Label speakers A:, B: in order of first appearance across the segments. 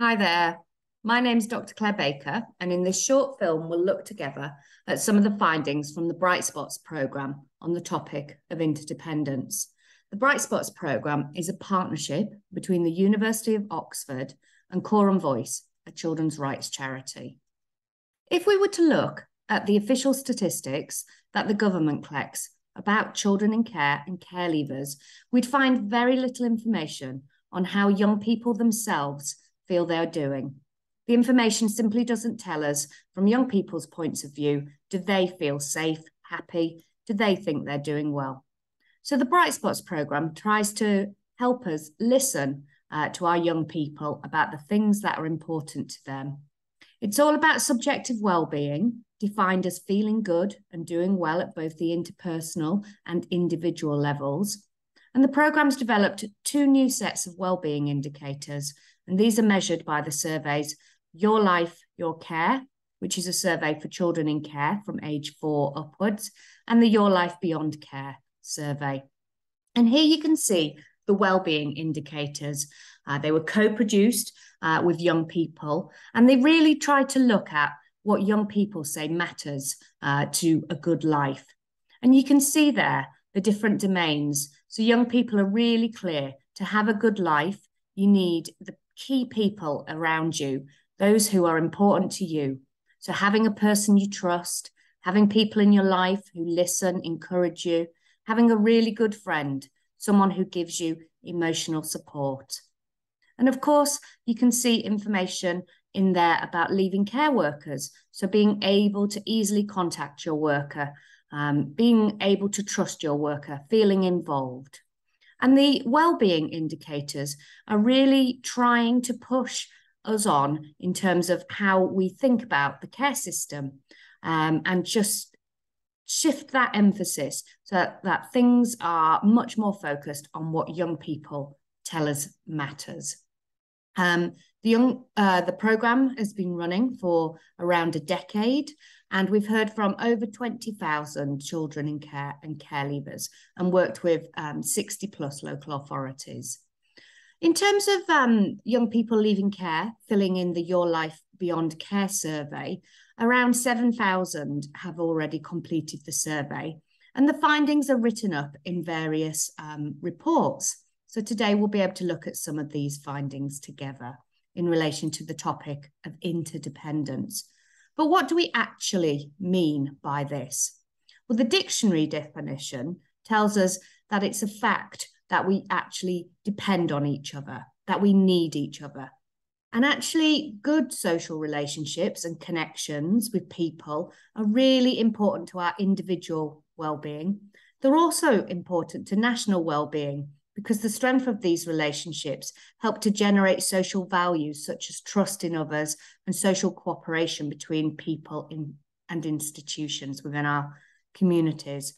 A: Hi there. My name's Dr. Claire Baker, and in this short film, we'll look together at some of the findings from the Bright Spots programme on the topic of interdependence. The Bright Spots programme is a partnership between the University of Oxford and Coram Voice, a children's rights charity. If we were to look at the official statistics that the government collects about children in care and care leavers, we'd find very little information on how young people themselves feel they're doing. The information simply doesn't tell us, from young people's points of view, do they feel safe, happy? Do they think they're doing well? So the Bright Spots programme tries to help us listen to our young people about the things that are important to them. It's all about subjective well-being, defined as feeling good and doing well at both the interpersonal and individual levels. And the programme's developed two new sets of well-being indicators, and these are measured by the surveys Your Life, Your Care, which is a survey for children in care from age 4 upwards, and the Your Life Beyond Care survey. And here you can see the well-being indicators. They were co-produced with young people, and they really tried to look at what young people say matters to a good life. And you can see there the different domains. So young people are really clear. To have a good life, you need the key people around you, those who are important to you. So having a person you trust, having people in your life who listen, encourage you, having a really good friend, someone who gives you emotional support. And of course, you can see information in there about leaving care workers. So being able to easily contact your worker, being able to trust your worker, feeling involved. And the well-being indicators are really trying to push us on in terms of how we think about the care system, and just shift that emphasis so that things are much more focused on what young people tell us matters. The programme has been running for around a decade, and we've heard from over 20,000 children in care and care leavers and worked with 60 plus local authorities. In terms of young people leaving care, filling in the Your Life Beyond Care survey, around 7,000 have already completed the survey, and the findings are written up in various reports. So today we'll be able to look at some of these findings together in relation to the topic of interdependence. But what do we actually mean by this? Well, the dictionary definition tells us that it's a fact that we actually depend on each other, that we need each other. And actually, good social relationships and connections with people are really important to our individual well-being. They're also important to national well-being, because the strength of these relationships help to generate social values such as trust in others and social cooperation between people and institutions within our communities.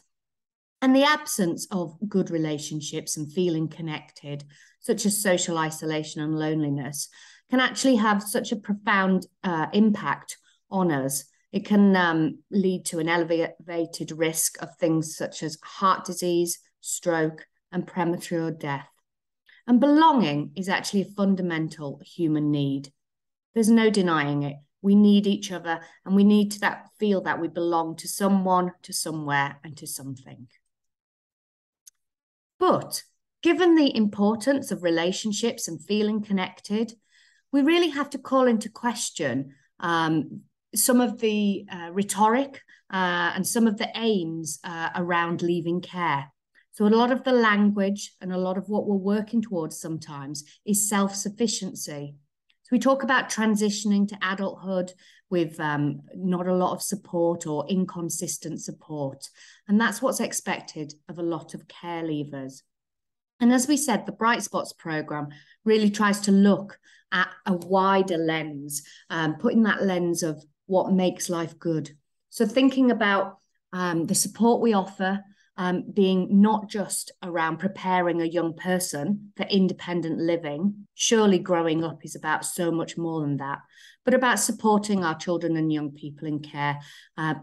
A: And the absence of good relationships and feeling connected, such as social isolation and loneliness, can actually have such a profound impact on us. It can lead to an elevated risk of things such as heart disease, stroke, and premature death. And belonging is actually a fundamental human need. There's no denying it. We need each other, and we need to feel that we belong to someone, to somewhere, and to something. But given the importance of relationships and feeling connected, we really have to call into question some of the rhetoric and some of the aims around leaving care. So a lot of the language and a lot of what we're working towards sometimes is self-sufficiency. So we talk about transitioning to adulthood with not a lot of support or inconsistent support. And that's what's expected of a lot of care leavers. And as we said, the Bright Spots programme really tries to look at a wider lens, putting that lens of what makes life good. So thinking about the support we offer, being not just around preparing a young person for independent living. Surely growing up is about so much more than that, but about supporting our children and young people in care,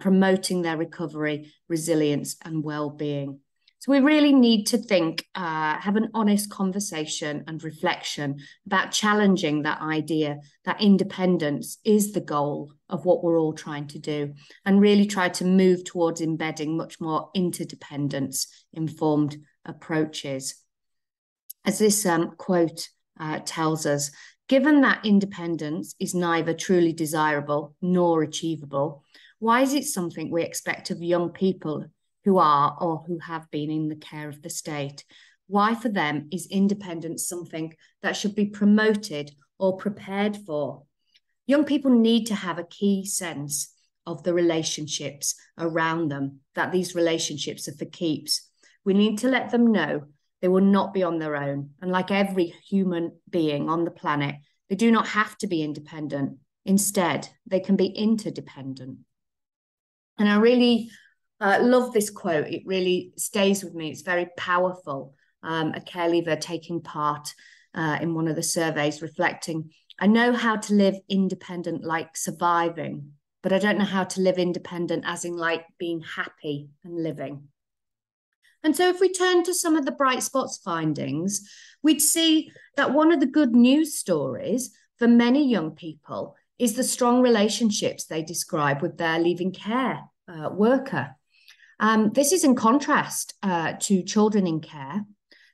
A: promoting their recovery, resilience, and well-being. So we really need to think, have an honest conversation and reflection about challenging that idea that independence is the goal of what we're all trying to do, and really try to move towards embedding much more interdependence-informed approaches. As this quote tells us, given that independence is neither truly desirable nor achievable, why is it something we expect of young people who are or who have been in the care of the state? Why for them is independence something that should be promoted or prepared for? Young people need to have a key sense of the relationships around them, that these relationships are for keeps. We need to let them know they will not be on their own. And like every human being on the planet, they do not have to be independent. Instead, they can be interdependent. And I really love this quote. It really stays with me. It's very powerful. A care leaver taking part in one of the surveys reflecting, I know how to live independent like surviving, but I don't know how to live independent as in like being happy and living. And so if we turn to some of the bright spots findings, we'd see that one of the good news stories for many young people is the strong relationships they describe with their leaving care worker. This is in contrast to children in care.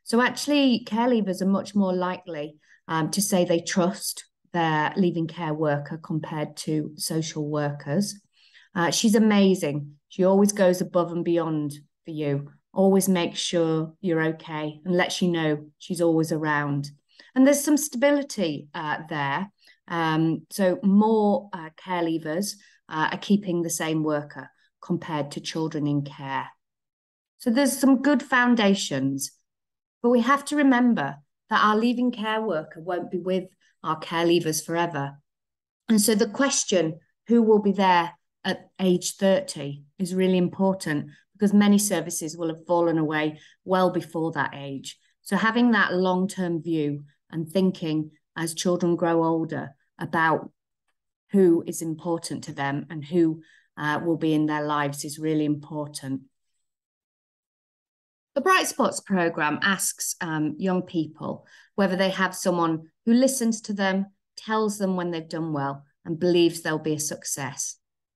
A: So actually, care leavers are much more likely to say they trust their leaving care worker compared to social workers. She's amazing. She always goes above and beyond for you, always makes sure you're okay and lets you know she's always around. And there's some stability there. So more care leavers are keeping the same worker compared to children in care. So there's some good foundations, but we have to remember that our leaving care worker won't be with our care leavers forever. And so the question, who will be there at age 30, is really important, because many services will have fallen away well before that age. So having that long-term view and thinking as children grow older about who is important to them and who will be in their lives is really important. The Bright Spots programme asks young people whether they have someone who listens to them, tells them when they've done well, and believes they'll be a success.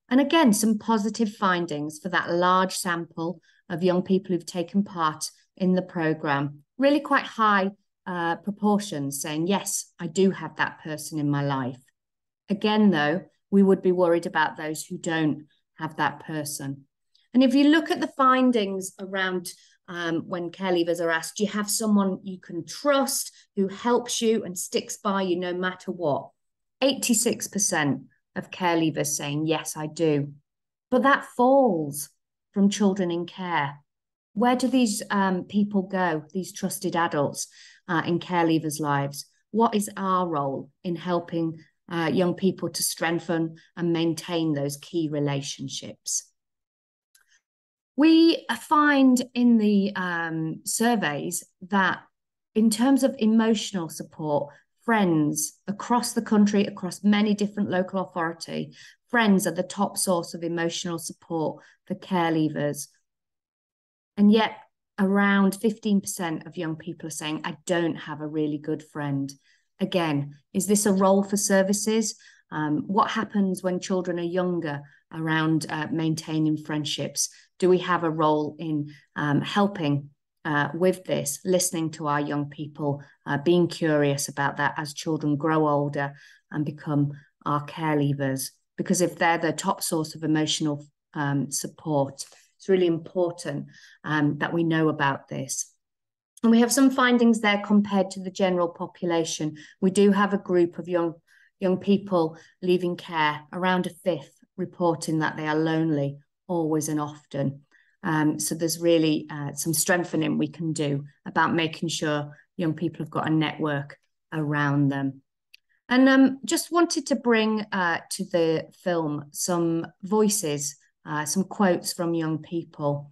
A: And again, some positive findings for that large sample of young people who've taken part in the programme. Really quite high proportions saying, yes, I do have that person in my life. Again, though, we would be worried about those who don't have that person. And if you look at the findings around when care leavers are asked, do you have someone you can trust who helps you and sticks by you no matter what? 86% of care leavers saying, yes, I do. But that falls from children in care. Where do these people go, these trusted adults in care leavers' lives? What is our role in helping young people to strengthen and maintain those key relationships? We find in the surveys that in terms of emotional support, friends across the country, across many different local authority, friends are the top source of emotional support for care leavers. And yet around 15% of young people are saying, I don't have a really good friend. Again, is this a role for services? What happens when children are younger around maintaining friendships? Do we have a role in helping with this, listening to our young people, being curious about that as children grow older and become our care leavers? Because if they're the top source of emotional support, it's really important that we know about this. And we have some findings there compared to the general population. We do have a group of young people leaving care, around a fifth reporting that they are lonely always and often. So there's really some strengthening we can do about making sure young people have got a network around them. And just wanted to bring to the film some voices, some quotes from young people.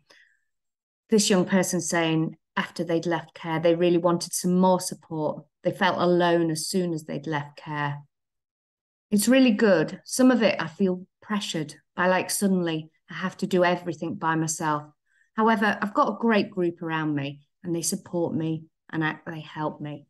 A: This young person saying after they'd left care, they really wanted some more support. They felt alone as soon as they'd left care. It's really good. Some of it I feel pressured by, like, suddenly I have to do everything by myself. However, I've got a great group around me and they support me and they help me.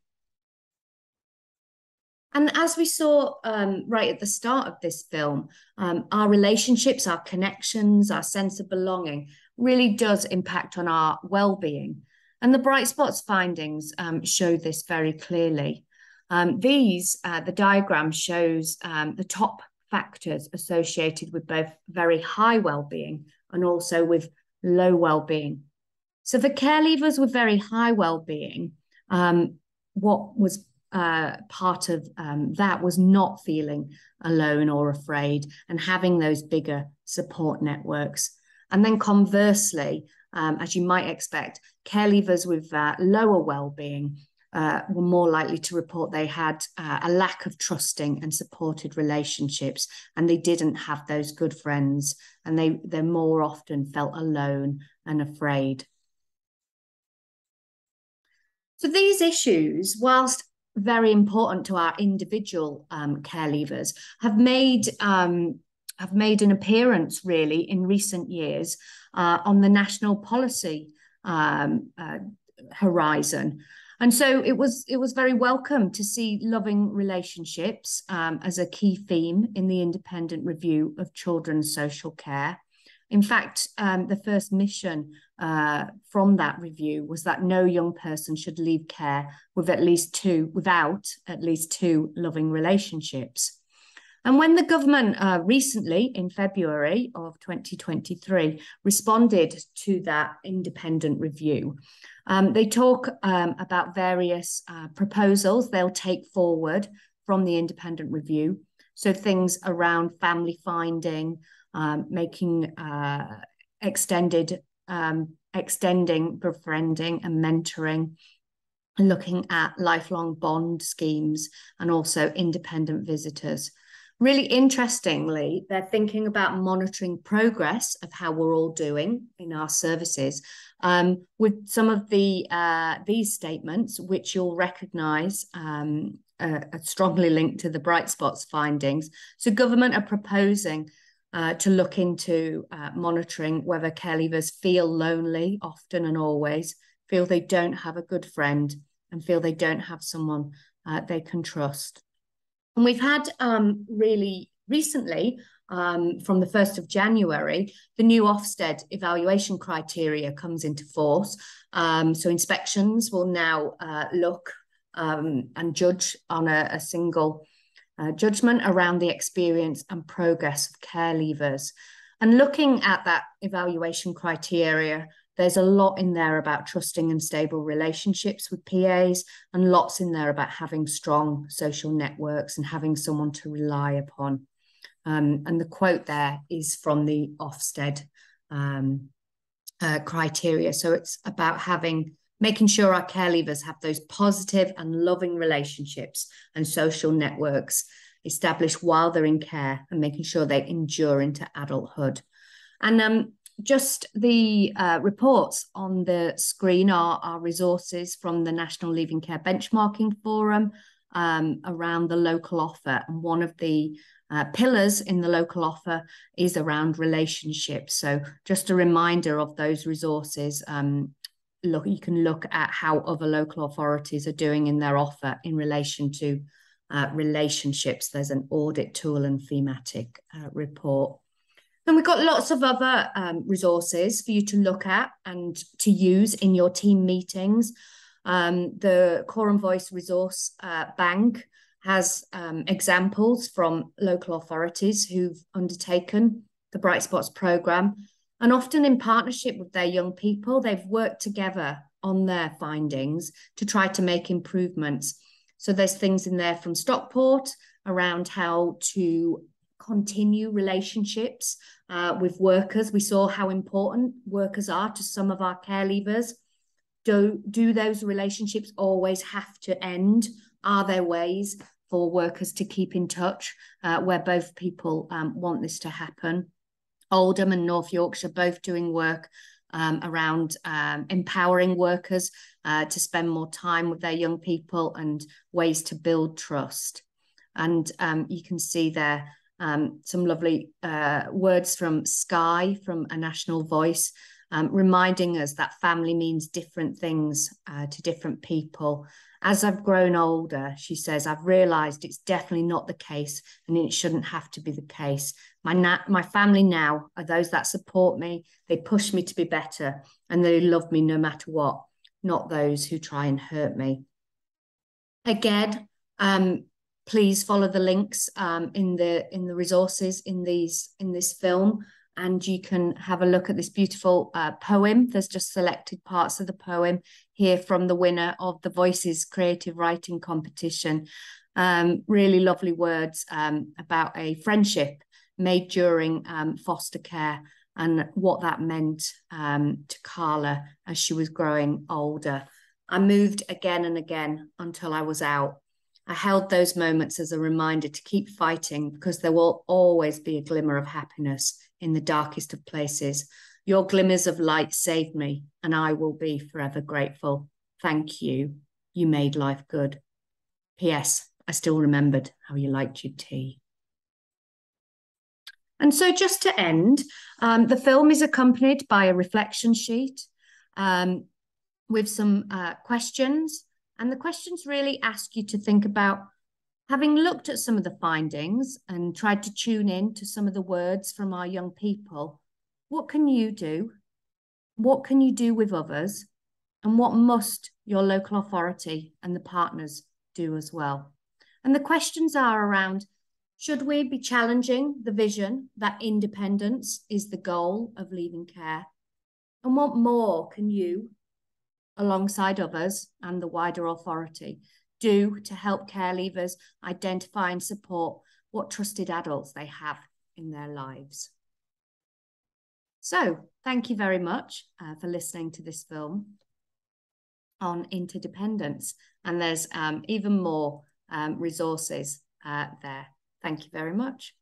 A: And as we saw right at the start of this film, our relationships, our connections, our sense of belonging really does impact on our well-being. And the Bright Spots findings show this very clearly. The diagram shows the top factors associated with both very high well-being and also with low well-being. So for care leavers with very high well-being, what was part of that was not feeling alone or afraid and having those bigger support networks. And then conversely, as you might expect, care leavers with lower well-being were more likely to report they had a lack of trusting and supported relationships, and they didn't have those good friends, and they more often felt alone and afraid. So these issues, whilst very important to our individual care leavers, have made an appearance really in recent years on the national policy horizon. And so it was very welcome to see loving relationships as a key theme in the independent review of children's social care. In fact, the first mission from that review was that no young person should leave care without at least two loving relationships. And when the government recently, in February of 2023, responded to that independent review, they talk about various proposals they'll take forward from the independent review. So things around family finding, extending befriending and mentoring, looking at lifelong bond schemes, and also independent visitors. Really interestingly, they're thinking about monitoring progress of how we're all doing in our services with some of these statements, which you'll recognise are strongly linked to the Bright Spots findings. So government are proposing to look into monitoring whether care leavers feel lonely often and always, feel they don't have a good friend, and feel they don't have someone they can trust. And we've had really recently, from the 1st of January, the new Ofsted evaluation criteria comes into force. So inspections will now look and judge on a single judgment around the experience and progress of care leavers. And looking at that evaluation criteria, there's a lot in there about trusting and stable relationships with PAs, and lots in there about having strong social networks and having someone to rely upon. And the quote there is from the Ofsted criteria. So it's about making sure our care leavers have those positive and loving relationships and social networks established while they're in care, and making sure they endure into adulthood. And just the reports on the screen are resources from the National Leaving Care Benchmarking Forum around the local offer. And one of the pillars in the local offer is around relationships. So just a reminder of those resources. You can look at how other local authorities are doing in their offer in relation to relationships. There's an audit tool and thematic report. And we've got lots of other resources for you to look at and to use in your team meetings. The Coram Voice Resource Bank has examples from local authorities who've undertaken the Bright Spots programme, and often in partnership with their young people, they've worked together on their findings to try to make improvements. So there's things in there from Stockport around how to continue relationships with workers. We saw how important workers are to some of our care leavers. Do those relationships always have to end? Are there ways for workers to keep in touch where both people want this to happen? Oldham and North Yorkshire both doing work around empowering workers to spend more time with their young people and ways to build trust. And you can see there some lovely words from Sky, from A National Voice, reminding us that family means different things to different people. As I've grown older, she says, I've realised it's definitely not the case, and it shouldn't have to be the case. My family now are those that support me, they push me to be better, and they love me no matter what, not those who try and hurt me. Again, please follow the links in the resources in this film, and you can have a look at this beautiful poem. There's just selected parts of the poem here from the winner of the Voices Creative Writing Competition. Really lovely words about a friendship made during foster care and what that meant to Carla as she was growing older. I moved again and again until I was out. I held those moments as a reminder to keep fighting, because there will always be a glimmer of happiness in the darkest of places. Your glimmers of light saved me, and I will be forever grateful. Thank you. You made life good. P.S. I still remembered how you liked your tea. And so just to end, the film is accompanied by a reflection sheet with some questions. And the questions really ask you to think about, having looked at some of the findings and tried to tune in to some of the words from our young people, what can you do? What can you do with others? And what must your local authority and the partners do as well? And the questions are around, should we be challenging the vision that independence is the goal of leaving care? And what more can you, alongside others and the wider authority, do to help care leavers identify and support what trusted adults they have in their lives? So thank you very much for listening to this film on interdependence. And there's even more resources there. Thank you very much.